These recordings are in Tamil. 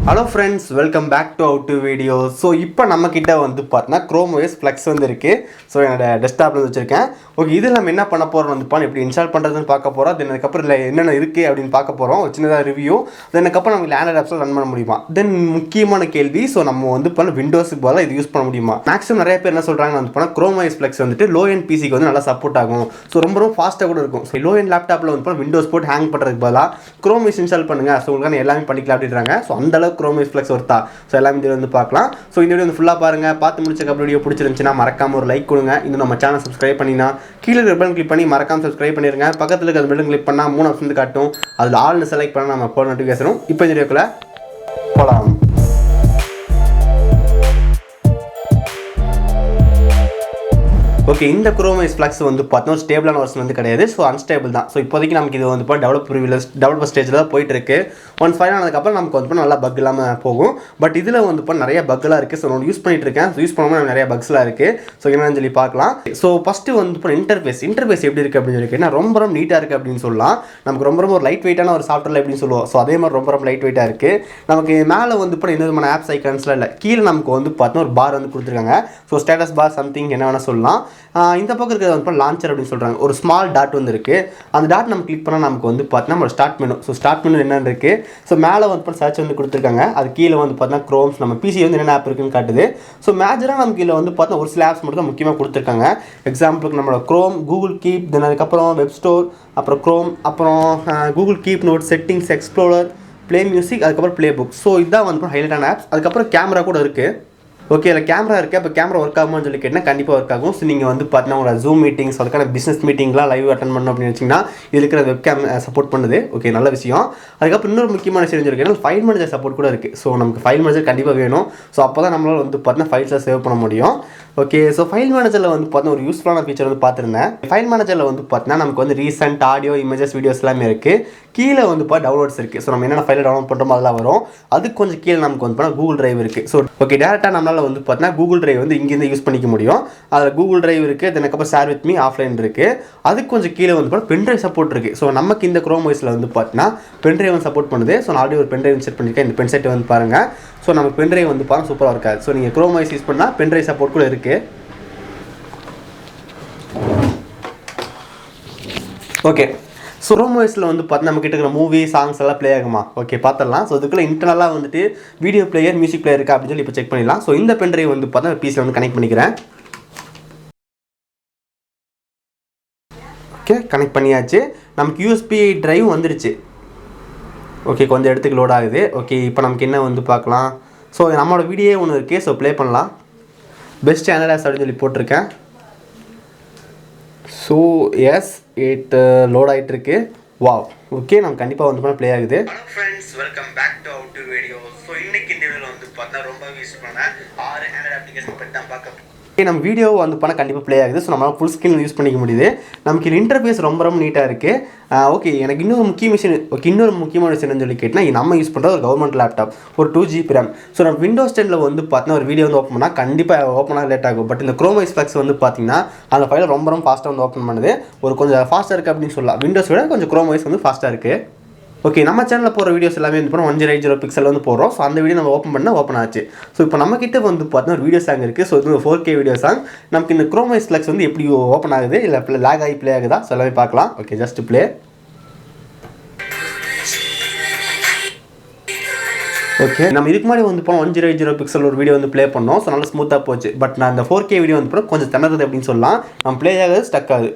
Hello friends, welcome back to How to Video. So இப்போ நம்ம கிட்ட வந்து பார்த்தா Chrome OS Flex வந்து இருக்கு. ஸோ என்னோட டெஸ்க்டாப்ல வச்சிருக்கேன். ஓகே, இதில் நம்ம என்ன பண்ண போறோம் வந்து எப்படி இன்ஸ்டால் பண்ணுறதுன்னு பார்க்க போகிறோம். தென் அதுக்கப்புறம் இல்லை என்னென்ன இருக்குது அப்படின்னு பார்க்க போகிறோம். ஒரு சின்னதாக ரிவ்யூ. தென் அதுக்கப்புறம் நமக்கு ஆண்ட்ராய்ட் ஆப்ஸில் ரன் பண்ண முடியுமா. தென் முக்கியமான கேள்வி, ஸோ நம்ம வந்து விண்டோஸுக்கு பதிலாக இது யூஸ் பண்ண முடியுமா. மேக்ஸிமம் நிறைய பேர் என்ன சொல்கிறாங்கன்னு வந்து Chrome OS Flex வந்துட்டு லோ எண்ட் பிசிக்கு வந்து நல்லா சப்போர்ட் ஆகும். ஸோ ரொம்ப ஃபாஸ்ட்டாக கூட இருக்கும். ஸோ லோ எண்ட் லேப்டாப்பில் வந்து விண்டோஸ் போட்டு ஹேங் பண்ணுறதுக்கு பதிலாக Chrome OS இன்ஸ்டால் பண்ணுங்கள். ஸோ உங்களுக்கு எல்லாமே பண்ணிக்கலாம் அப்படின்றாங்க. ஸோ அந்தளவுக்கு Chrome OS Flex ஒர்த்தா. ஸோ எல்லாமே இதில் வந்து பார்க்கலாம். ஸோ இந்த வீடியோ வந்து ஃபுல்லாக பாருங்கள். பார்த்து முடிச்சக்கப்புறம் வீடியோ பிடிச்சிருந்துச்சுன்னா மறக்காமல் ஒரு லைக் கொடுங்க. இன்னும் நம்ம சேனல் சப்ஸ்கிரைப் பண்ணினா கீழே பட்டன் கிளிக் பண்ணி மறக்காமல் சப்ஸ்கிரைப் பண்ணிடுங்க. பக்கத்தில் இருக்கிற பட்டன் கிளிக் பண்ணால் 3 ஆப்ஷன் வந்து காட்டும். அதில் ஆல்னு செலக்ட் பண்ணால் நம்ம போன நோட்டிஃபிகேஷனும். இப்போ இந்த வீடியோக்குள்ள போகலாம். ஓகே, இந்த Chrome OS Flex வந்து பார்த்தோம் ஸ்டேபிளான வெர்ஷன் வந்து கிடையாது. ஸோ அன்ஸ்டேபிள் தான். ஸோ இப்போதைக்கு நமக்கு இது வந்து டெவலப்பர் ஸ்டேஜில் தான் போயிட்டு இருக்கு. ஒன்ஸ் ஃபைன் ஆனதுக்கப்புறம் நமக்கு வந்து நல்லா பக் இல்லாமல் போகும். பட் இதில் வந்து நிறைய பக்லாம் இருக்குது. ஸோ நான் யூஸ் பண்ணிட்டு இருக்கேன். ஸோ யூஸ் பண்ணும்போது நிறைய பக்ஸ்லாம் இருக்குது. ஸோ என்னன்னு சொல்லி பார்க்கலாம். ஸோ ஃபஸ்ட்டு வந்து இன்டர்ஃபேஸ் எப்படி இருக்குது அப்படின்னு சொல்லி கேட்டால் ரொம்ப நீட்டாக இருக்குது அப்படின்னு சொல்லலாம். நமக்கு ரொம்ப ஒரு லைட் வெயிட்டான ஒரு சாஃப்ட்வேர் அப்படின்னு சொல்லுவோம். ஸோ அதே மாதிரி ரொம்ப லைட் வெயிட்டாக இருக்குது. நமக்கு மேலே வந்து எந்த விதமான ஆப்ஸ் ஐக்கான்ஸ்லாம் இல்லை. கீழே நமக்கு வந்து பார்த்தோன்னா ஒரு பார் வந்து கொடுத்துருக்காங்க. ஸோ ஸ்டேட்டஸ் பார் சம்திங் என்ன வேணால் சொல்லலாம். இந்த பக்கம் இருக்கிறது வந்து லான்ச்சர் அப்படின்னு சொல்கிறாங்க. ஒரு ஸ்மால் டாட் வந்து இருக்குது. அந்த டாட் நம்ம கிளிக் பண்ணால் நமக்கு வந்து பார்த்தீங்கன்னா நம்ம start menu. So start menu என்னென்னு இருக்குது. ஸோ மேலே வந்து சர்ச் வந்து கொடுத்துருக்காங்க. அது கீழே வந்து பார்த்தீங்கன்னா க்ரோம்ஸ் நம்ம பிசி வந்து என்னென்ன ஆப் இருக்குன்னு காட்டுது. ஸோ மேஜராக நமக்கு இதில் வந்து பார்த்தா ஒரு சில ஆப்ஸ் மட்டும் தான் முக்கியமாக கொடுத்துருக்காங்க. எக்ஸாம்பிளுக்கு நம்மளோட க்ரோம், கூகுள் கீப், தென் அதுக்கப்புறம் வெப் ஸ்டோர், அப்புறம் க்ரோம், அப்புறம் Google keep note, settings, explorer, play music, அதுக்கப்புறம் ப்ளே புக். ஸோ இதுதான் வந்து ஹைலைட்டான ஆப்ஸ். அதுக்கப்புறம் கேமரா கூட இருக்குது. ஓகே, இல்லை கேமரா இருக்குது. அப்போ கேமரா ஒர்க் ஆகுமான்னு சொல்லி கேட்டால் கண்டிப்பாக ஒர்க் ஆகும். ஸோ நீங்கள் வந்து பார்த்தீங்கன்னா உங்களோட ஜூம் மீட்டிங்ஸ், அதுக்கான பிஸ்னஸ் மீட்டிங்லாம் லைவ் அட்டன் பண்ணணும் அப்படின்னு வச்சிங்கன்னா இது இருக்கிற வெப் கேம் சப்போர்ட் பண்ணுது. ஓகே, நல்ல விஷயம். அதுக்கப்புறம் இன்னொரு முக்கியமான விஷயம் சொல்லியிருக்கேன், ஃபைல் மேனேஜர் சப்போர்ட் கூட இருக்குது. ஸோ நமக்கு ஃபைல் மேனேஜர் கண்டிப்பாக வேணும். ஸோ அப்போ தான் நம்மளால் வந்து பார்த்தீங்கன்னா ஃபைல்ஸை சேவ் பண்ண முடியும். ஓகே, ஸோ ஃபைல் மேனேஜரில் வந்து பார்த்தீங்கன்னா ஒரு யூஸ்ஃபுல்லான ஃபீச்சர் வந்து பார்த்துருந்தேன். ஃபைல் மேனேஜரில் வந்து பார்த்தீங்கன்னா நமக்கு வந்து ரீசெண்ட் ஆடியோ, இமேஜஸ், வீடியோஸ் எல்லாமே இருக்குது. கீழே வந்து டவுன்லோட்ஸ் இருக்குது. ஸோ நம்ம என்னென்ன ஃபைலை டவுன்லோட் பண்ணுறோமோ அதெல்லாம் வரும். அதுக்கு கொஞ்சம் கீழே நமக்கு வந்து கூகுள் டிரைவ் இருக்குது. ஸோ ஓகே, டேரெக்டாக நம்மளால் வந்து பார்த்தீங்கன்னா கூகுள் டிரைவ் வந்து இங்கேருந்து யூஸ் பண்ணிக்க முடியும். அதில் கூகுள் டிரைவ் இருக்குது. அதுக்கப்புறம் ஷேர் வித் மீ ஆஃப்லைன் இருக்குது. அதுக்கு கொஞ்சம் கீழே வந்து பென்ட்ரைவ் சப்போர்ட் இருக்குது. ஸோ நமக்கு இந்த Chrome OSல வந்து பார்த்தீங்கன்னா பென்ட்ரைவ் வந்து சப்போர்ட் பண்ணுது. ஸோ நான் ஆல்ரெடி ஒரு பென்ட்ரைவ் செட் பண்ணியிருக்கேன். இந்த பென் செட் வந்து பாருங்கள். ஸோ நமக்கு பென்ட்ரைவ் வந்து பாருங்கள் சூப்பராக இருக்காது. ஸோ நீங்கள் Chrome OS யூஸ் பண்ணால் பென்ட்ரைவ் சப்போர்ட் கூட இருக்குது. ஓகே, ஸோ Chrome OSல வந்து பார்த்தா நம்ம கிட்ட இருக்கிற மூவி, சாங்ஸ் எல்லாம் ப்ளே ஆகுமா. ஓகே, பார்த்துடலாம். ஸோ இதுக்குள்ள இன்டர்னலாக வந்துட்டு வீடியோ பிளேயர், மியூசிக் பிளேயர் இருக்கா அப்படின்னு சொல்லி இப்போ செக் பண்ணிடலாம். ஸோ இந்த பென்ட்ரைவ் வந்து பார்த்தா பிசியில் வந்து கனெக்ட் பண்ணிக்கிறேன். ஓகே, கனெக்ட் பண்ணியாச்சு. நமக்கு யூஎஸ்பி டிரைவ் வந்துடுச்சு. ஓகே, கொஞ்சம் இடத்துக்கு லோட் ஆகுது. ஓகே, இப்போ நமக்கு என்ன வந்து பார்க்கலாம். ஸோ நம்மளோட வீடியோ ஒன்று இருக்குது. ஸோ ப்ளே பண்ணலாம். பெஸ்ட் ஆண்ட்ராய்ட் அப்படின்னு சொல்லி போட்டிருக்கேன். ஸோ எஸ், இட் லோட் ஆகிட்டு இருக்கு. வாவ், ஓகே, நம்ம கண்டிப்பாக வந்து ப்ளே ஆகுது. Hello friends, welcome back to How to Video. So இன்னைக்கு இந்த வீடியோவில் வந்து பார்த்தா ரொம்ப யூஸ் பண்ண 6 ஆண்ட்ராய்ட் அப்ளிகேஷன் பற்றி தான் பார்க்க. ஓகே, நம்ம வீடியோ வந்து கண்டிப்பாக ப்ளே ஆகுது. ஸோ நம்மளால் ஃபுல் ஸ்க்ரீன் யூஸ் பண்ணிக்க முடியுது. நமக்கு இது இன்டர்ஃபேஸ் ரொம்ப நீட்டாக இருக்குது. ஓகே, எனக்கு இன்னொரு முக்கியமான விஷயம் சொல்லி கேட்டால் நம்ம யூஸ் பண்ணுறது ஒரு கவர்மெண்ட் லேப்டாப், ஒரு 2GB RAM. ஸோ நம்ம விண்டோஸ் 10ல் வந்து பார்த்தீங்கன்னா ஒரு வீடியோ வந்து ஓப்பன் பண்ணால் கண்டிப்பாக ஓப்பனாக லேட் ஆகும். பட் இந்த Chrome OS Flex வந்து பார்த்தீங்கன்னா அந்த ஃபைலை ரொம்ப ஃபாஸ்ட்டாக வந்து ஓப்பன் பண்ணுது. ஒரு கொஞ்சம் ஃபாஸ்ட்டாக இருக்குது அப்படின்னு சொல்லலாம். விண்டோஸ் விட கொஞ்சம் Chrome OS வந்து ஃபாஸ்ட்டாக இருக்குது. ஓகே, நம்ம சேனலில் போகிற வீடியோஸ் எல்லாமே வந்து 1080 பிக்சல் வந்து போடுறோம். ஸோ அந்த வீடியோ நம்ம ஓப்பன் ஆச்சு. ஸோ இப்போ நம்மக்கிட்ட வந்து பார்த்தீங்கன்னா ஒரு வீடியோ சாங் இருக்குது. ஸோ இது 4K வீடியோ சாங். நமக்கு இந்த Chrome OS Flex வந்து எப்படி ஓப்பன் ஆகுது, இல்லை லேக் ஆகி ப்ளே ஆகுதா, ஸோ எல்லாமே பார்க்கலாம். Okay, just play. ஓகே, நம்ம இதுக்கு முன்னாடி வந்து 1080 பிக்சல் ஒரு வீடியோ வந்து ப்ளே பண்ணோம். ஸோ நல்லா ஸ்மூத்தாக போச்சு. பட் நான் இந்த 4K வீடியோ வந்து கொஞ்சம் திணறது அப்படின்னு சொல்லலாம். நம்ம ப்ளே ஆகுது ஸ்டக் ஆகுது,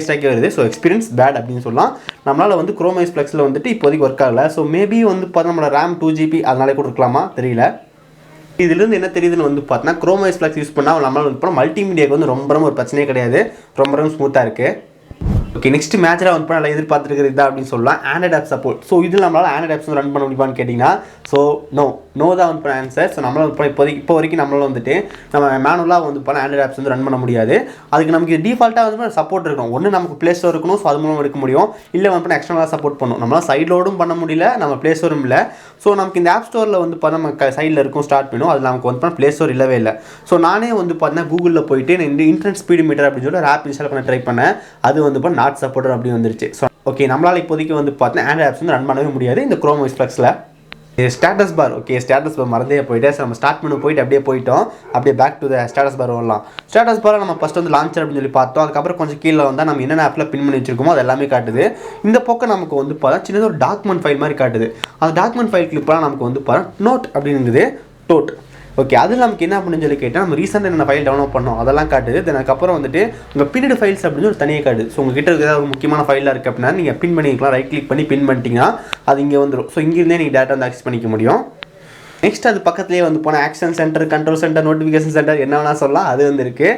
ஸ்டக் வருது. ஸோ எக்ஸ்பீரியன்ஸ் பேட் அப்படின்னு சொல்லலாம். நம்மளால் வந்து Chrome OS Flexல வந்துட்டு இப்போதைக்கு ஒர்க் ஆகலை. ஸோ மேபி வந்து பார்த்தா நம்மளோட RAM 2GB அதனாலே கூட இருக்கலாமா தெரியல. இதுலேருந்து என்ன தெரியுதுன்னு வந்து பார்த்தீங்கன்னா Chrome OS Flex யூஸ் பண்ணால் நம்மளால் வந்து மல்டிமீடியாவுக்கு வந்து ரொம்ப ஒரு பிரச்சனையே கிடையாது. ரொம்ப ஸ்மூத்தாக இருக்குது. ஓகே, நெக்ஸ்ட் மேட்சாக வந்து நல்லா எதிர்பார்த்துருக்கிறது இதான் அப்படின்னு சொல்லலாம். Android app support. ஸோ இதில் நம்மளால் ஆண்ட்ராய்ட் ஆப்ஸ் ரன் பண்ண முடியுமான்னு கேட்டிங்கன்னா ஸோ நோ தான் வந்து ஆன்சர். ஸோ நம்மளால் இப்போ வரைக்கும் நம்மளால் வந்துட்டு நம்ம மேனுவலாக வந்து ஆண்ட்ராய்ட் ஆப்ஸ் வந்து ரன் பண்ண முடியாது. அதுக்கு நமக்கு டிஃபால்ட்டாக வந்து சப்போர்ட் இருக்கணும். ஒன்று நமக்கு ப்ளே ஸ்டோர் இருக்கணும். ஸோ அது மூலம் எடுக்க முடியும். இல்லை வந்து எக்ஸ்டர்னலாக சப்போர்ட் பண்ணணும். நம்மளால் சைட் லோடும் பண்ண முடியல, நம்ம ப்ளே ஸ்டோரும் இல்லை. ஸோ நமக்கு இந்த ஆப் ஸ்டோரில் வந்து நம்ம சைடில் இருக்கும் ஸ்டார்ட் பண்ணும். அதில் நமக்கு வந்து ப்ளே ஸ்டோர் இல்லவே இல்லை. ஸோ நானே வந்து பார்த்தீங்கன்னா கூகுளில் போயிட்டு இந்த இன்டர்நெட் ஸ்பீடு மீட்டர் அப்படின்னு சொல்லி ஒரு ஆப் இன்ஸ்டால் பண்ண ட்ரை பண்ணேன். அது வந்து நாட் சப்போர்ட்டர் அப்படி வந்துருச்சு. ஸோ ஓகே, நம்மளால் இப்போதைக்கு வந்து பார்த்தீங்கன்னா ஆண்ட்ராய்ட் ஆப்ஸ் வந்து ரன் பண்ணவே முடியாது இந்த Chrome OS Flexல. Status bar. Okay, status bar மறந்தே போயிட்டு நம்ம ஸ்டார்ட் பண்ண போயிட்டு அப்படியே போயிட்டோம். அப்படியே back to the status bar வரலாம். ஸ்டேட்டஸ் பாரை நம்ம ஃபஸ்ட் வந்து லான்ச்சர் அப்படின்னு சொல்லி பார்த்தோம். அதுக்கப்புறம் கொஞ்சம் கீழே வந்தால் நம்ம என்னென்ன ஆப்பில் பின் பண்ணி வச்சிருக்கோமோ அது எல்லாமே காட்டுது. இந்த பக்கம் நமக்கு வந்து பார்த்தா சின்னதாக ஒரு டாக்குமெண்ட் ஃபைல் மாதிரி காட்டுது. அந்த டாக்குமெண்ட் ஃபைல் கிளிப்லாம் நமக்கு வந்து பார்த்தா நோட் அப்படிங்குது, டோட். ஓகே, அது நமக்கு என்ன அப்படின்னு சொல்லி கேட்டால் நம்ம ரீசெண்டாக என்ன ஃபைல் டவுன்லோட் பண்ணோம் அதெல்லாம் காட்டுது. தென் அதுக்கப்புறம் வந்துட்டு உங்கள் பின்னடு ஃபைல்ஸ் அப்படின்னு ஒரு தனியாக காட்டுது. ஸோ உங்கள் கிட்ட இருக்கிற ஒரு முக்கியமான ஃபைலாக இருக்குது அப்படின்னா நீங்கள் பின் பண்ணிக்கலாம். ரைட் கிளிக் பண்ணி பின் பண்ணிட்டீங்கன்னா அது இங்கே வந்துடும். ஸோ இங்கேருந்தே நீங்கள் டேட்டா வந்து ஆக்சஸ் பண்ணிக்க முடியும். நெக்ஸ்ட் அது பக்கத்துலேயே வந்து போனால் action centre, control centre, notification centre என்ன வேணால் சொல்லலாம், அது வந்து இருக்குது.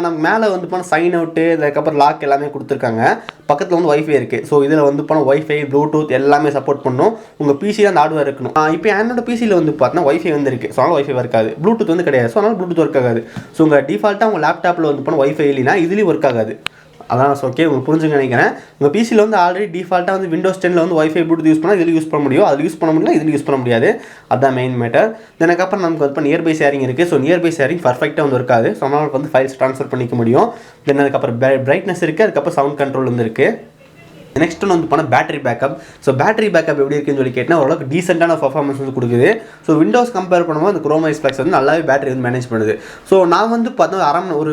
நமக்கு மேலே வந்து போனால் சைன் அவுட்டு, அதுக்கப்புறம் லாக் எல்லாமே கொடுத்துருக்காங்க. பக்கத்தில் வந்து வைஃபை இருக்குது. ஸோ இதில் வந்து போனால் வைஃபை, ப்ளூடூத் எல்லாமே சப்போர்ட் பண்ணும். உங்கள் பிசியில் அந்த ஹார்ட்வேர் இருக்கணும். இப்போ என்னோட பிசியில் வந்து பார்த்தீங்கன்னா வைஃபை வந்து இருக்குது. ஸோ அதனால் வைஃபை ஒர்க் ஆகாது. ப்ளூடூத் வந்து கிடையாது. ஸோ அதனால் ப்ளூடூத் ஒர்க் ஆகாது. ஸோ உங்கள் டிஃபால்ட்டாக உங்கள் லேப்டாப்பில் வந்து போனால் வைஃபை இல்லைன்னா இதுலேயும் ஒர்க் ஆகாது. அதான் ஓகே, உங்களுக்கு புரிஞ்சுங்க நினைக்கிறேன். உங்கள் பிசியில் வந்து ஆல்ரெடி டிஃபால்ட்டாக வந்து விண்டோஸ் 10 வந்து வைஃபை ப்ளூடூத் யூஸ் பண்ணால் இதில் யூஸ் பண்ண முடியும். அது யூஸ் பண்ண முடியல, இதில் யூஸ் பண்ண முடியாது. அதுதான் மெயின் மேட்டர். அதுக்கப்புறம் நமக்கு வந்து நியர்பை ஷேரிங் இருக்குது. ஸோ நியர்பை ஷேரிங் பர்ஃபெக்டாக வந்து இருக்காது. ஸோ நம்மளால் வந்து ஃபைல்ஸ் ட்ரான்ஸ்ஃபர் பண்ணிக்க முடியும். தென் அதுக்கப்புறம் பிரைட்னஸ் இருக்குது. அதுக்கப்புறம் சவுண்ட் கண்ட்ரோல் வந்து இருக்குது. நெக்ஸ்ட் ஒன்று வந்து போனால் battery backup. So battery backup எப்படி இருக்குன்னு சொல்லி கேட்டால் ஓரளவுக்கு டீசெண்டான பர்ஃபார்மன்ஸ் வந்து கொடுக்குது. ஸோ விண்டோஸ் கம்பேர் பண்ணும்போது அந்த Chrome OS Flex வந்து நல்லாவே பேட்டரி வந்து மேனேஜ் பண்ணுது. ஸோ நான் வந்து பார்த்தா ஒரு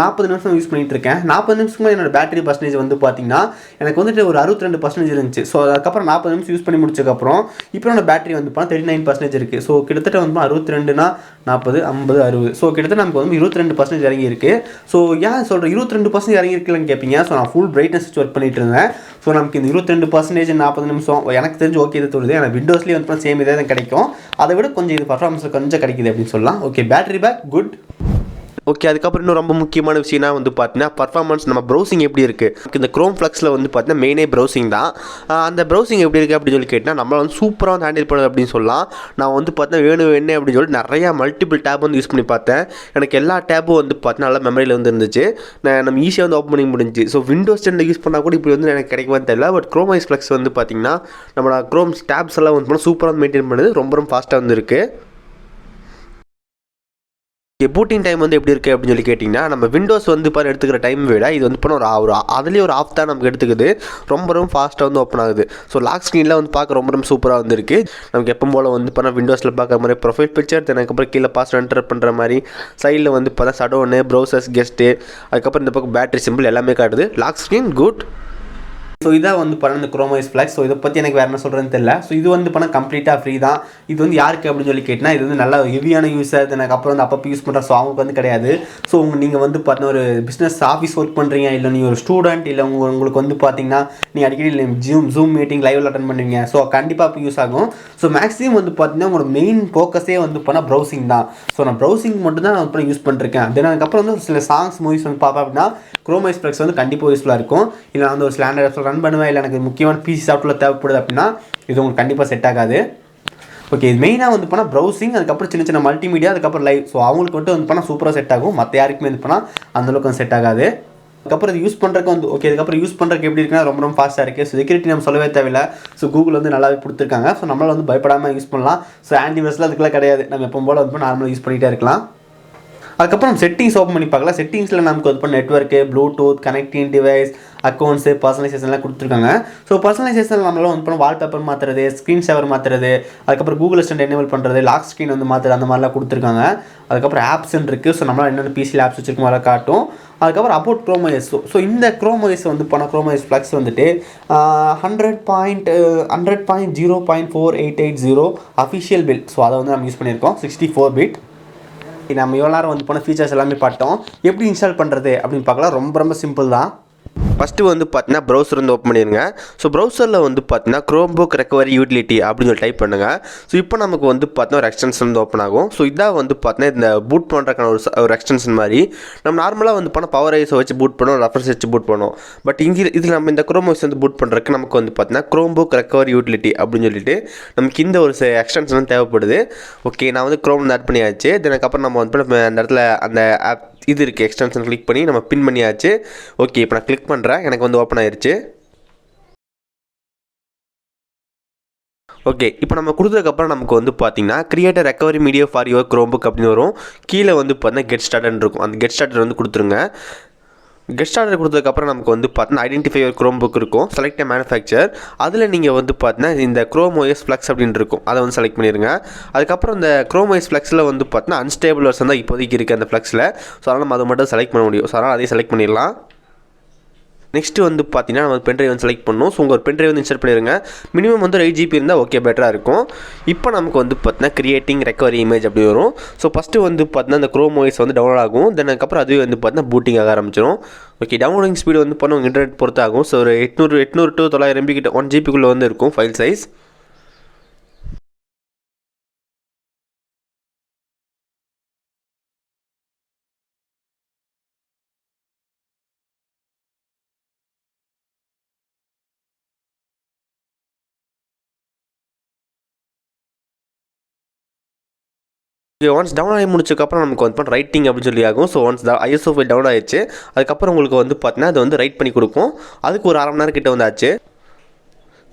40 நிமிஷம் யூஸ் பண்ணிட்டு இருக்கேன். 40 நிமிஷமாக என்னோட பேட்டரி பர்சன்டேஜ் வந்து பார்த்தீங்கன்னா எனக்கு வந்துட்டு ஒரு 62% இருந்துச்சு. ஸோ அதுக்கப்புறம் 40 நிமிஷம் யூஸ் பண்ணி முடிச்சதுக்கப்புறம் இப்போ என்னோட பேட்டரி வந்து பார்த்தா 39% இருக்குது. ஸோ கிட்டத்தட்ட வந்து 62னா 40, 50, 60. ஸோ கிட்டத்தட்ட நமக்கு வந்து 22% இறங்கி இருக்குது. ஸோ ஏன் சொல்கிறேன் 22% இறங்கி இருக்குல்லன்னு கேட்பீங்க. ஸோ நான் ஃபுல் பிரைட்னஸ் ஒர்க் பண்ணிட்டு இருந்தேன். ஸோ நமக்கு இந்த 22% 40 நிமிஷம் எனக்கு தெரிஞ்சு ஓகே இது தோணுது. எனக்கு விண்டோஸ்லேயே வந்து சேம் இதே தான் கிடைக்கும். அதை விட கொஞ்சம் இது பர்ஃபார்மன்ஸ் கொஞ்சம் கிடைக்குது அப்படின்னு சொல்லலாம். Okay, battery pack good. Okay, அதுக்கப்புறம் இன்னும் ரொம்ப முக்கியமான விஷயம்னா வந்து பார்த்தீங்கன்னா பர்ஃபார்மன்ஸ், நம்ம ப்ரௌசிங் எப்படி இருக்குது. இந்த Chrome Flexல வந்து பார்த்தீங்கன்னா மெயினே ப்ரௌசிங் தான். அந்த ப்ரௌசிங் எப்படி இருக்குது அப்படின்னு சொல்லி கேட்டால் நம்மளால் வந்து சூப்பராக வந்து ஹேண்டில் பண்ணுது அப்படின்னு சொல்லலாம். நான் வந்து பார்த்தீங்கன்னா வேணும் அப்படின்னு சொல்லி நிறையா மல்டிபிள் டேப் வந்து யூஸ் பண்ணி பார்த்தேன். எனக்கு எல்லா டேப்பும் வந்து பார்த்தீங்கன்னா நல்லா மெமரியில் வந்து இருந்துச்சு. நம்ம ஈஸியாக வந்து ஓப்பன் பண்ணி முடிஞ்சு. ஸோ விண்டோஸ் 10 யூஸ் பண்ணால் கூட இப்படி வந்து எனக்கு கிடைக்குமான்னு தெரியல. பட் Chrome OS Flex வந்து பார்த்தீங்கன்னா நம்மளோட Chrome டேப்ஸ் எல்லாம் வந்து சூப்பராக வந்து மெயின்டைன் பண்ணுது. ரொம்ப ஃபாஸ்ட்டாக வந்து இருக்குது. பூட்டிங் டைம் வந்து எப்படி இருக்குது அப்படின்னு சொல்லி கேட்டிங்கன்னா நம்ம விண்டோஸ் வந்து இப்போ எடுத்துக்கிற டைம் விட இது வந்து இப்போ அதுலேயே ஒரு ஆஃப் தான் நமக்கு எடுத்துக்குது. ரொம்ப ஃபாஸ்ட்டாக வந்து ஓப்பன் ஆகுது. ஸோ லாக் ஸ்க்ரீனில் வந்து பார்க்க ரொம்ப சூப்பராக வந்து இருக்குது. நமக்கு எப்போ போல் வந்து இப்போ விண்டோஸில் பார்க்குற மாதிரி ப்ரொஃபைல் பிக்சர், அதுக்கப்புறம் கீழே பாஸ்வேர்ட் என்டர் பண்ணுற மாதிரி, சைடில் வந்து இப்போ தான் ஷடோனு, ப்ரௌசர்ஸ், கெஸ்ட்டு, அதுக்கப்புறம் இந்த பக்கம் பேட்டரி சிம்பிள் எல்லாமே காட்டுது. Lock screen good. ஸோ இதான் வந்து பண்ண இந்த Chrome OS Flex. ஸோ இதை பற்றி எனக்கு வேறு என்ன சொல்கிறேன்னு தெரியல. ஸோ இது வந்து பண்ண கம்ப்ளீட்டாக ஃப்ரீ தான். இது வந்து யாருக்கு அப்படின்னு சொல்லி கேட்டால் இது வந்து நல்லா ஹெவியான யூஸர், எனக்கு அப்புறம் வந்து அப்பப்போ யூஸ் பண்ணுற. ஸோ அவங்களுக்கு வந்து கிடையாது. ஸோ நீங்கள் வந்து பார்த்தீங்கன்னா ஒரு பிஸ்னஸ் ஆஃபீஸ் ஒர்க் பண்ணுறீங்க, இல்லை நீங்கள் ஒரு ஸ்டூடெண்ட், இல்லை உங்களுக்கு வந்து பார்த்தீங்கன்னா நீங்கள் அடிக்கடி ஜூம் மீட்டிங் லைவில் அட்டன் பண்ணுவீங்க. ஸோ கண்டிப்பாக இப்போ யூஸ் ஆகும். ஸோ மேக்ஸிமம் வந்து பார்த்தீங்கன்னா உங்களோட மெயின் ஃபோக்கஸே வந்து பண்ணால் ப்ரௌசிங் தான். ஸோ நான் ப்ரௌசிங் மட்டும் தான் நான் இப்போ யூஸ் பண்ணிருக்கேன். தென் அதுக்கப்புறம் வந்து ஒரு சில சாங்ஸ், மூவிஸ் வந்து பார்ப்பேன் அப்படின்னா Chrome OS Flex வந்து கண்டிப்பாக யூஸ்ஃபுல்லாக இருக்கும். இல்லை வந்து ஒரு சில ஆண்ட்ராய்ட் ரன் பண்ணுவேன், இல்லை எனக்கு முக்கியமான பிசி சாஃப்ட்வேர் தேவைப்படுது அப்படின்னா இது உங்களுக்கு கண்டிப்பாக செட் ஆகாது. ஓகே, இது மெயினாக வந்து பண்ணால் ப்ரௌசிங், அதுக்கப்புறம் சின்ன மல்டிமீடியா, அதுக்கப்புறம் லைவ். ஸோ அவங்களுக்கு மட்டும் வந்து பண்ணால் சூப்பராக செட் ஆகும். மற்ற யாருக்குமே வந்து பண்ணால் அந்தளவுக்கு வந்து செட் ஆகாது. அதுக்கப்புறம் இது யூஸ் பண்ணுறதுக்கு வந்து ஓகே, அதுக்கப்புறம் யூஸ் பண்ணுறதுக்கு எப்படி இருக்குன்னா ரொம்ப ஃபாஸ்ட்டாக இருக்குது. ஸோ செக்யூரிட்டி நம்ம சொல்லவே தேவையில்லை. ஸோ கூகுள் வந்து நல்லாவே கொடுத்துருக்காங்க. ஸோ நம்மளால் வந்து பயப்படாமல் யூஸ் பண்ணலாம். ஸோ ஆன்டிவைரஸ்லாம் அதுக்குலாம் கிடையாது. நம்ம எப்போ போல் வந்து நார்மலாக யூஸ் பண்ணிகிட்டே இருக்கலாம். அதுக்கப்புறம் செட்டிங்ஸ் ஓப்பன் பண்ணி பார்க்கலாம். செட்டிங்ஸில் நமக்கு வந்து network, bluetooth, connecting device, accounts, பர்சனலைசேஷன்லாம் கொடுத்துருக்காங்க. ஸோ பர்சனலைசேஷன் நம்மளால் வந்து வால்பேப்பர் மாற்றுறது, ஸ்க்ரீன் சேவர் மாற்றுறது, அதுக்கப்புறம் கூகுள் அசிஸ்டன்ட் எனேபிள் பண்ணுறது, லாக் ஸ்க்ரீன் வந்து மாற்றுறது, அந்த மாதிரிலாம் கொடுத்துருக்காங்க. அதுக்கப்புறம் ஆப்ஸ்ன்னு இருக்குது. ஸோ நம்மளால் என்னென்ன பிசியில் ஆப்ஸ் வச்சுருக்க மாதிரி காட்டும். அதுக்கப்புறம் அபவுட் Chrome OS. ஸோ இந்த Chrome OS வந்து போனால் Chrome OS Flex வந்துட்டு 100.0.4880 அஃபிஷியல் பில். ஸோ அதை வந்து நம்ம யூஸ் பண்ணியிருக்கோம் 64 பிட். நம்ம எவ்வளோ நேரம் வந்து போன ஃபீச்சர்ஸ் எல்லாமே பார்த்தோம். எப்படி இன்ஸ்டால் பண்ணுறது அப்படின்னு பார்க்கலாம். ரொம்ப சிம்பிள் தான். ஃபஸ்ட்டு வந்து பார்த்தீங்கன்னா ப்ரௌசர் வந்து ஓப்பன் பண்ணிடுங்க. ஸோ ப்ரௌசரில் வந்து பார்த்தீங்கன்னா Chromebook ரெக்கவரி யூட்டிலிட்டி அப்படின்னு சொல்லி டைப் பண்ணுங்கள். ஸோ இப்போ நமக்கு வந்து பார்த்தீங்கன்னா ஒரு எக்ஸ்டென்ஷன் வந்து ஓப்பன் ஆகும். ஸோ இதாக வந்து பார்த்தீங்கன்னா இந்த பூட் பண்ணுறதுக்கான ஒரு எக்ஸ்டென்ஷன் மாதிரி. நம்ம நார்மலாக வந்து பண்ணால் பவர் ஐஸை வச்சு பூட் பண்ணுவோம், ரெஃபரன்ஸ் வச்சு பூட் பண்ணுவோம். பட் இதில் நம்ம இந்த Chrome OS வந்து பூட் பண்ணுறதுக்கு நமக்கு வந்து பார்த்தீங்கன்னா Chromebook ரெக்கவரி யூட்டிலிட்டி அப்படின்னு சொல்லிட்டு நமக்கு இந்த ஒரு எக்ஸ்டென்ஷன் வந்து தேவைப்படுது. ஓகே, நான் வந்து Chrome ஆட் பண்ணியாச்சு. அதுக்கப்புறம் நம்ம வந்து அந்த இடத்துல அந்த ஆப் இது இருக்குது, எக்ஸ்டென்ஷன் கிளிக் பண்ணி நம்ம பின் பண்ணியாச்சு. ஓகே, இப்போ நான் கிளிக் பண்ணுறேன். எனக்கு வந்து ஓப்பன் ஆயிடுச்சு. ஓகே, இப்போ நம்ம கொடுத்ததுக்கப்புறம் நமக்கு வந்து பார்த்தீங்கன்னா create recovery media for your Chromebook அப்படின்னு வரும். கீழே வந்து பார்த்தீங்கன்னா கெட் ஸ்டார்ட்னு இருக்கும். அந்த கெட் ஸ்டார்ட் வந்து கொடுத்துருங்க. கெட் ஸ்டார்டர் கொடுத்ததுக்கப்புறம் நமக்கு வந்து பார்த்தீங்கன்னா ஐடென்டிஃபை ஒரு க்ரோம் புக் இருக்கும், செலக்ட் மேனுஃபேக்சர். அதில் நீங்கள் வந்து பார்த்தீங்கன்னா இந்த Chrome OS Flex அப்படின்னு இருக்கும், அதை வந்து செலக்ட் பண்ணிடுங்க. அதுக்கப்புறம் இந்த Chrome OS Flexயில் வந்து பார்த்தீங்கன்னா அன்ஸ்டேபிள் வெர்ஷன் தான் இப்போதைக்கு இருக்குது அந்த Flexயில். ஸோ அதனால் நம்ம அதை மட்டும் செலக்ட் பண்ண முடியும். ஸோ அதனால் அதையும் செலக்ட் பண்ணிடலாம். நெக்ஸ்ட்டு வந்து பார்த்தீங்கன்னா நம்ம பென்ட்ரைவ் வந்து செலக்ட் பண்ணணும். ஸோ உங்கள் பென்ட்ரைவ் வந்து இன்ஸ்டால் பண்ணிடுங்க. மினிமம் வந்து 8 GB இருந்தால் ஓகே பெட்டராக இருக்கும். இப்போ நமக்கு வந்து பார்த்தீங்கன்னா கிரியேட்டிங் ரெக்கவரி இமேஜ் அப்படி வரும். ஸோ ஃபஸ்ட்டு வந்து பார்த்தீங்கன்னா இந்த Chrome OS வந்து டவுன்லோட் ஆகும். தென் அதுக்கப்புறம் அதுவே வந்து பார்த்தீங்கன்னா பூட்டிங் ஆக ஆரம்பிச்சிடும். ஓகே, டவுன்லோடிங் ஸ்பீடு வந்து பண்ண உங்கள் இன்டர்நெட் பொறுத்து ஆகும். ஸோ ஒரு 800 to 900 MB கிட்ட 1 GB வந்து இருக்கும் ஃபைல் சைஸ். ஒன்ஸ் டவுன் ஆகி முடிச்சதுக்கப்புறம் நமக்கு வந்து ரைட்டிங் அப்படின்னு சொல்லி ஆகும். So once ISO file down ஆகிடுச்சு, அதுக்கப்புறம் உங்களுக்கு வந்து பார்த்தீங்கன்னா அது வந்து ரைட் பண்ணி கொடுக்கும். அதுக்கு ஒரு அரை மணி நேரம் கிட்ட வந்து ஆச்சு.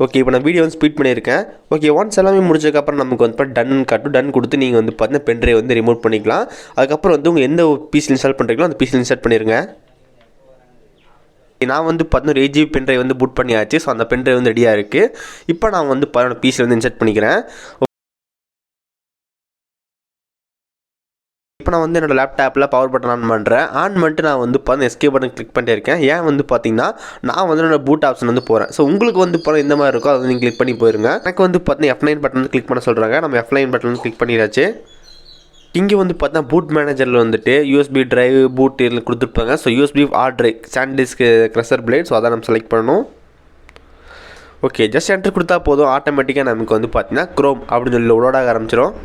ஓகே, இப்போ நான் வீடியோ வந்து ஸ்பீட் பண்ணியிருக்கேன். ஓகே, ஒன்ஸ் எல்லாமே முடிச்சதுக்கப்புறம் நமக்கு வந்து டன் காட்டும். டன் கொடுத்து நீங்கள் வந்து பார்த்தீங்கன்னா பென்ட்ரைவ் வந்து ரிமூவ் பண்ணிக்கலாம். அதுக்கப்புறம் வந்து உங்கள் எந்த பிசி இன்ஸ்டால் பண்ணுறீங்களோ அந்த பிசி இன்ஸ்டால் பண்ணிடுங்க. நான் வந்து 8 GB பென்ட்ரைவ் வந்து பூட் பண்ணியாச்சு. ஸோ அந்த பென்ட்ரைவ் வந்து ரெடியாக இருக்குது. இப்போ நான் வந்து பிசி வந்து இன்சர்ட் பண்ணிக்கிறேன். இப்போ நான் வந்து என்னோடய லேப்டாப்பில் பவர் பட்டன் ஆன் பண்ணிட்டு நான் வந்து எஸ்கே பட்டன் கிளிக் பண்ணிட்டே இருக்கேன். ஏன் வந்து பார்த்தீங்கன்னா நான் வந்து என்னோட பூட் ஆப்ஷன் வந்து போகிறேன். ஸோ உங்களுக்கு வந்து இந்த மாதிரி இருக்கோ அதை நீங்கள் கிளிக் பண்ணி போயிருங்க. எனக்கு வந்து பார்த்தீங்கன்னா F9 பட்டன் வந்து கிளிக் பண்ண சொல்கிறாங்க. நம்ம F9 பட்டன் வந்து கிளிக் பண்ணியாச்சு. இங்கே வந்து பார்த்தீங்கன்னா பூட் மேனேஜரில் வந்துட்டு USB டிரைவ் பூட் இதில் கொடுத்துருப்பாங்க. So USB hard drive SanDisk cruiser blade. So அதை நம்ம செலக்ட் பண்ணணும். ஓகே, ஜஸ்ட் என்டர் கொடுத்தா போதும், ஆட்டோமேட்டிக்காக நமக்கு வந்து பார்த்தீங்கன்னா Chrome அப்படின்னு சொல்லி லோட் ஆக ஆரம்பிச்சிடும்.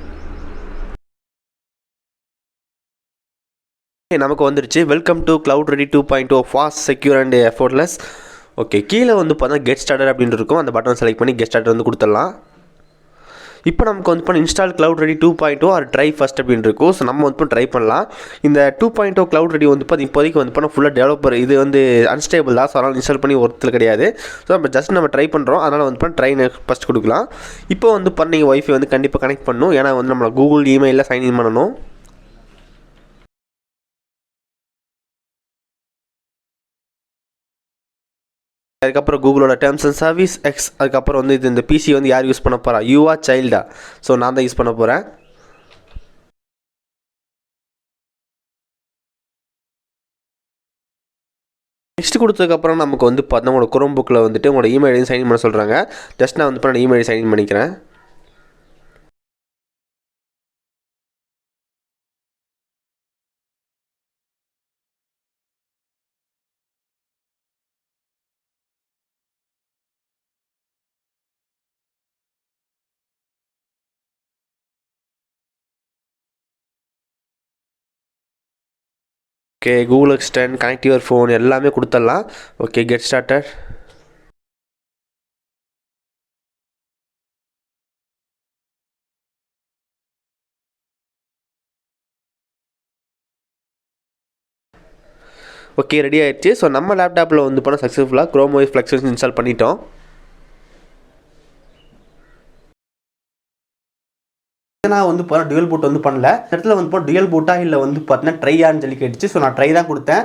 நமக்கு வந்துருச்சு, welcome to Cloud Ready 2.0 fast secure and effortless. Okay, கீழே வந்து பார்த்தா கெட் ஸ்டார்டர் அப்படின்னு இருக்கும். அந்த பட்டன் செலக்ட் பண்ணி கெட் ஸ்டார்டர் வந்து கொடுத்துடலாம். இப்போ நமக்கு வந்து install Cloud Ready 2.0 or try first அப்படின்னு இருக்கும். ஸோ நம்ம வந்து ட்ரை பண்ணலாம். இந்த 2.0 Cloud Ready வந்து இப்போதைக்கு வந்து ஃபுல்லாக டெவலப்பர் இது வந்து அன்ஸ்டேபிள் தான். ஸோ அதனால் இன்ஸ்டால் பண்ணி ஒருத்தர் கிடையாது. ஸோ நம்ம ஜஸ்ட் நம்ம ட்ரை பண்ணுறோம். அதனால் வந்து ட்ரை ஃபஸ்ட் கொடுக்கலாம். இப்போ வந்து நீங்கள் வைஃபை வந்து கண்டிப்பாக கனெக்ட் பண்ணணும். ஏன்னா வந்து நம்மளை கூகுள் இமெயிலில் சைன்இன் பண்ணணும். அதுக்கப்புறம் கூகுளோட டேர்ம்ஸ் அண்ட் சர்வீஸ் எக்ஸ். அதுக்கப்புறம் வந்து இந்த பிசி வந்து யார் யூஸ் பண்ண போகிறா, யூவா சைல்டா? ஸோ நான் தான் யூஸ் பண்ண போகிறேன். நெக்ஸ்ட் கொடுத்ததுக்கப்புறம் நமக்கு வந்து பார்த்தா உங்களோட Chrome புக்கில் வந்துட்டு உங்களோட இமெயில் சைன் பண்ண சொல்கிறாங்க. ஜஸ்ட் நான் வந்து இமெயில் சைன் பண்ணிக்கிறேன். Okay, Google extend connect your phone எல்லாமே கொடுத்துடலாம். Okay, get started. Okay, ready ஆகிடுச்சு. ஸோ நம்ம லேப்டாப்பில் வந்து சக்ஸஸ்ஃபுல்லாக Chrome OS Flex இன்ஸ்டால் பண்ணிட்டோம். நான் வந்து டுவல் பூட் வந்து பண்ணல. இடத்துல வந்து டுவல் பூட்டா இல்லை வந்து பார்த்தீங்கன்னா ட்ரையான்னு சொல்லி கேட்டுச்சு. ஸோ நான் ட்ரை தான் கொடுத்தேன்.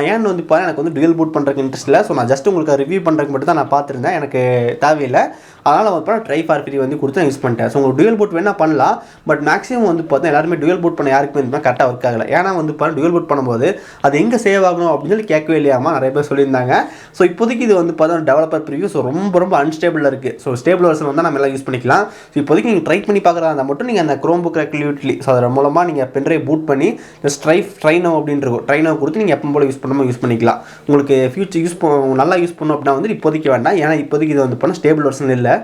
ஏன்னு வந்து எனக்கு வந்து டுவல் பூட் பண்ணுறதுக்கு இன்ட்ரெஸ்ட் இல்லை. ஸோ நான் ஜஸ்ட் உங்களுக்கு ரிவ்யூ பண்ணுறதுக்கு மட்டும் தான் நான் பார்த்துருந்தேன், எனக்கு தேவையில்லை. அதனால் வந்து ட்ரை ஃபார் ஃப்ரீ வந்து கொடுத்து யூஸ் பண்ணிட்டேன். ஸோ உங்களுக்கு டுவல் பூட் வேணால் பண்ணலாம். பட் மேக்ஸிமம் வந்து பார்த்தீங்கன்னா எல்லாருமே டுவல் பூட் பண்ண யாருக்குமே வந்து கரெக்டாக ஒர்க் ஆகலை. ஏன்னா வந்து டுவல் பூட் பண்ணும்போது அது எங்கே சேவ் ஆகணும் அப்படின்னு சொல்லி கேட்கவே இல்லையாமா நிறைய பேர் சொல்லியிருந்தாங்க. ஸோ இப்போதைக்கு இது வந்து பார்த்தா டெவலப்பர் ப்ரிவியூ. ஸோ ரொம்ப அன்ஸ்டேபிளாக இருக்குது. ஸோ ஸ்டேபிள் வெர்ஷன் வந்து நம்ம எல்லாம் யூஸ் பண்ணிக்கலாம். ஸோ இப்போதைக்கு நீங்கள் ட்ரை பண்ணி பார்க்குறதா மட்டும் நீங்கள் அந்த Chrome புக் ரெக்யூட்லி ஸோ அதன் மூலமாக நீங்கள் பென்ட்ரைவ் பூட் பண்ணி ஜஸ்ட் ட்ரை நவ் அப்படின்னு இருக்கும். ட்ரை நவ் கொடுத்து நீங்கள் எப்போ போல யூஸ் பண்ணாமல் யூஸ் பண்ணிக்கலாம். உங்களுக்கு ஃபியூச்சர் நல்லா யூஸ் பண்ணணும் அப்படின்னா வந்து இப்போதைக்கு வேண்டாம். ஏன்னா இப்போதைக்கு இது வந்து ஸ்டேபிள் வெர்ஷன் இல்லை.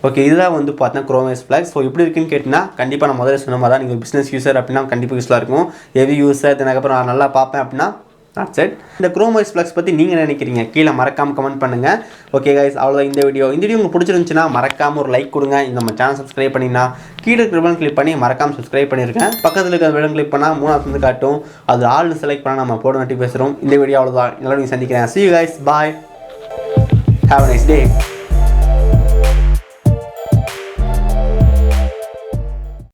ஓகே, இதுதான் வந்து பார்த்தீங்கன்னா Chrome OS Flex. ஸோ எப்படி இருக்குன்னு கேட்டிங்கன்னா கண்டிப்பாக நான் முதல்ல சொன்ன மாதிரி தான், நீங்கள் பிஸ்னஸ் யூஸர் அப்படின்னா கண்டிப்பாக யூஸ்ஃபுல்லாக இருக்கும். ஹெவி யூஸர் அதுக்கப்புறம் நான் நல்லா பார்ப்பேன் அப்படின்னா that's it. இந்த Chrome OS Flex பற்றி நீங்கள் நினைக்கிறீங்க கீழே மறக்காமல் கமெண்ட் பண்ணுங்கள். ஓகே கைஸ், அவ்வளோதான் இந்த வீடியோ உங்களுக்கு பிடிச்சிருந்துச்சுன்னா மறக்காமல் ஒரு லைக் கொடுங்க. நம்ம சேனல் சப்ஸ்கிரைப் பண்ணினா கீழே இருக்கிற பட்டன் கிளிக் பண்ணி மறக்காமல் சப்ஸ்கிரைப் பண்ணியிருக்கேன். பக்கத்தில் இருக்கிற பட்டன் கிளிக் பண்ணால் 3 வந்து காட்டும். அது ஆல்னு செலக்ட் பண்ணால் நம்ம போட நோட்டி பேசுகிறோம். இந்த வீடியோ அவ்வளோதான். எல்லாரும் சந்திக்கிறேன். See you guys, bye, have a nice day.